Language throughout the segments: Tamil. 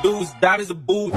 do is die as a boo.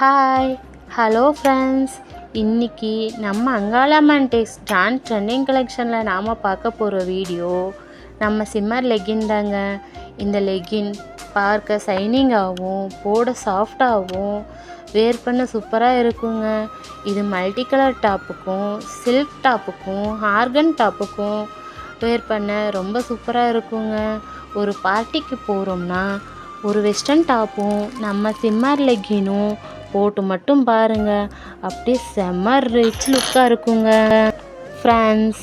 Hi hello friends, இன்றைக்கி நம்ம அங்காளம்மன் டெக்ஸ் ஜான் ட்ரெண்டிங் கலெக்ஷனில் நாம் பார்க்க போகிற வீடியோ நம்ம சிம்மர் லெகின் தாங்க. இந்த லெகின் பார்க்க சைனிங்காகவும் போட சாஃப்டாகவும் வேர் பண்ண சூப்பராக இருக்குங்க. இது மல்டி கலர் டாப்புக்கும் சில்க் டாப்புக்கும் ஆர்கன் டாப்புக்கும் வேர் பண்ண ரொம்ப சூப்பராக இருக்குங்க. ஒரு பார்ட்டிக்கு போகிறோம்னா ஒரு வெஸ்டர்ன் டாப்பும் நம்ம சிம்மர் லெகினும் போட்டு மட்டும் பாருங்கள், அப்படியே செம்ம ரிச் லுக்காக இருக்குங்க. ஃப்ரெண்ட்ஸ்,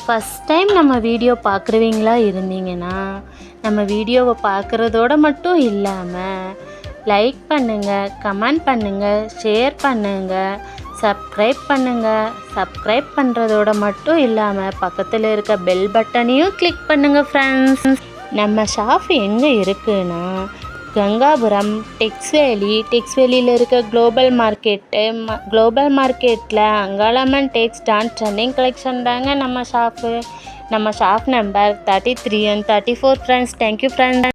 ஃபஸ்ட் டைம் நம்ம வீடியோ பார்க்குறவங்களா இருந்தீங்கன்னா நம்ம வீடியோவை பார்க்குறதோட மட்டும் இல்லாமல் லைக் பண்ணுங்கள், கமெண்ட் பண்ணுங்கள், ஷேர் பண்ணுங்கள், சப்ஸ்கிரைப் பண்ணுங்கள். சப்ஸ்கிரைப் பண்ணுறதோட மட்டும் இல்லாமல் பக்கத்தில் இருக்க பெல் பட்டனையும் கிளிக் பண்ணுங்கள். ஃப்ரெண்ட்ஸ், நம்ம ஷாப் எங்கே இருக்குன்னா கங்காபுரம் டெக்ஸ்வேலியில் இருக்க குளோபல் மார்க்கெட்டில் அங்காளம்மன் டெக்ஸ் ஜான் ட்ரெண்டிங் கலெக்ஷன் தாங்க நம்ம ஷாப்பு. நம்ம shop number 33 and 34. Friends, thank you friends.